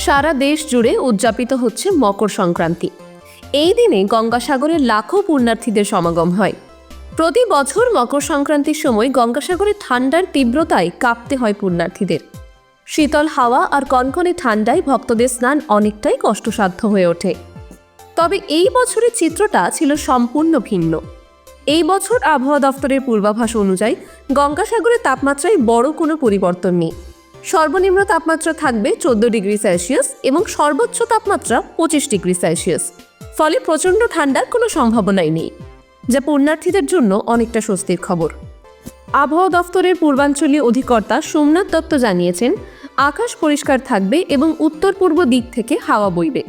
সারা দেশ জুড়ে উদযাপিত হচ্ছে মকর সংক্রান্তি। এই দিনে গঙ্গাসাগরে লাখো পুণ্যার্থীদের সমাগম হয়। প্রতি বছর মকর সংক্রান্তির সময় গঙ্গাসাগরে ঠান্ডার তীব্রতায় কাঁপতে হয় পুণ্যার্থীদের। শীতল হাওয়া আর কনকনে ঠান্ডায় ভক্তদের স্নান অনেকটাই কষ্টসাধ্য হয়ে ওঠে। তবে এই বছরের চিত্রটা ছিল সম্পূর্ণ ভিন্ন। এই বছর আবহাওয়া দফতরের পূর্বাভাস অনুযায়ী গঙ্গাসাগরের তাপমাত্রায় বড় কোনো পরিবর্তন নেই। সর্বনিম্ন তাপমাত্রা থাকবে 14 ডিগ্রি সেলসিয়াস এবং সর্বোচ্চ তাপমাত্রা 25 ডিগ্রি সেলসিয়াস। ফলে প্রচণ্ড ঠান্ডার কোনো সম্ভাবনাই নেই, যা পুণ্যার্থীদের জন্য অনেকটা স্বস্তির খবর। আবহাওয়া দফতরের পূর্বাঞ্চলীয় অধিকর্তা সোমনাথ দত্ত জানিয়েছেন, আকাশ পরিষ্কার থাকবে এবং উত্তর পূর্ব দিক থেকে হাওয়া বইবে।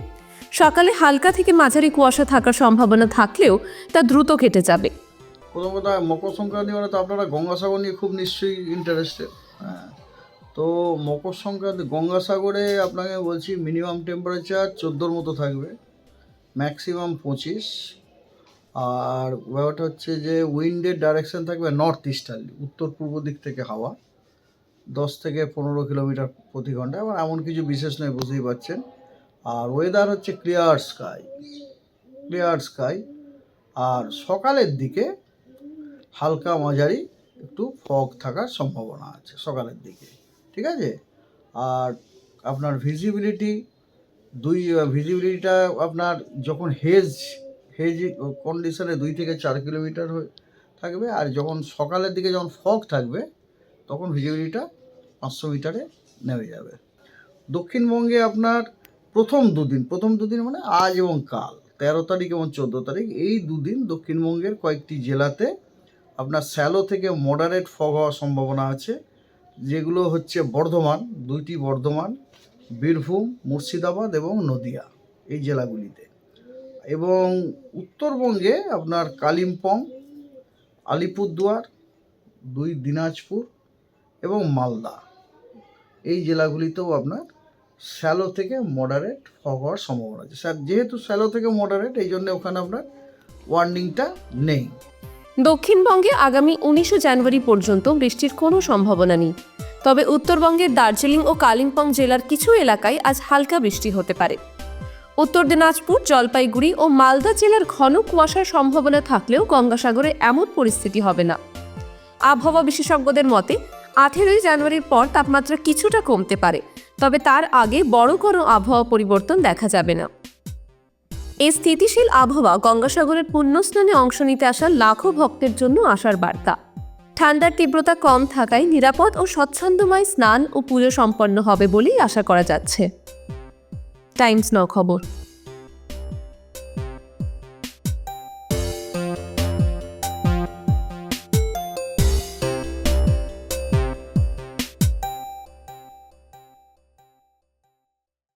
সকালে হালকা থেকে মাঝারি কুয়াশা থাকার সম্ভাবনা থাকলেও তা দ্রুত কেটে যাবে। প্রথম কথা, মকর সংক্রান্তি মানে তো আপনারা গঙ্গাসাগর নিয়ে খুব নিশ্চয়ই ইন্টারেস্টেড। হ্যাঁ, তো মকর সংক্রান্তি গঙ্গাসাগরে আপনাকে বলছি মিনিমাম টেম্পারেচার 14-র মতো থাকবে, ম্যাক্সিমাম 25। আর ব্যাপারটা হচ্ছে যে উইন্ডের ডাইরেকশন থাকবে নর্থ ইস্টার্লি, উত্তর পূর্ব দিক থেকে হাওয়া 10 থেকে 15 কিলোমিটার প্রতি ঘন্টা। এবার এমন কিছু বিশেষ নয়, বুঝতেই পারছেন। আর ওয়েদার হচ্ছে ক্লিয়ার স্কাই। আর সকালের দিকে হালকা মাঝারি একটু ফগ থাকার সম্ভাবনা আছে সকালের দিকে, ঠিক আছে। আর আপনার ভিজিবিলিটিটা আপনার যখন হেজ কন্ডিশনে 2 থেকে 4 কিলোমিটার থাকবে, আর যখন সকালের দিকে যখন ফগ থাকবে তখন ভিজিবিলিটিটা 500 মিটারে নেমে যাবে। দক্ষিণবঙ্গে আপনার প্রথম দুদিন মানে আজ এবং কাল 13 তারিখ এবং 14 তারিখ, এই দুদিন দক্ষিণবঙ্গের কয়েকটি জেলাতে আপনার শ্যালো থেকে মডারেট ফগ হওয়ার সম্ভাবনা আছে, যেগুলো হচ্ছে দুইটি বর্ধমান, বীরভূম, মুর্শিদাবাদ এবং নদিয়া, এই জেলাগুলিতে। এবং উত্তরবঙ্গে আপনার কালিম্পং, আলিপুরদুয়ার, 2 দিনাজপুর এবং মালদা, এই জেলাগুলিতেও আপনার শ্যালো থেকে মডারেট ফগ হওয়ার সম্ভাবনা আছে। যেহেতু শ্যালো থেকে মডারেট, এই জন্য ওখানে আপনার ওয়ার্নিংটা নেই। দক্ষিণবঙ্গে আগামী 19 জানুয়ারি পর্যন্ত বৃষ্টির কোনো সম্ভাবনা নেই। তবে উত্তরবঙ্গের দার্জিলিং ও কালিম্পং জেলার কিছু এলাকায় আজ হালকা বৃষ্টি হতে পারে। উত্তর দিনাজপুর, জলপাইগুড়ি ও মালদা জেলার ঘন কুয়াশার সম্ভাবনা থাকলেও গঙ্গাসাগরে এমন পরিস্থিতি হবে না। আবহাওয়া বিশেষজ্ঞদের মতে 18 জানুয়ারির পর তাপমাত্রা কিছুটা কমতে পারে, তবে তার আগে বড় কোনো আবহাওয়া পরিবর্তন দেখা যাবে না। এই স্থিতিশীল আবহাওয়া গঙ্গাসাগরের পুণ্যস্নানে অংশ নিতে আসা লাখো ভক্তের জন্য আশার বার্তা। ঠান্ডার তীব্রতা কম থাকায় নিরাপদ ও স্বচ্ছন্দময় স্নান ও পুজো সম্পন্ন হবে বলেই আশা করা যাচ্ছে। টাইমস নাও খবর।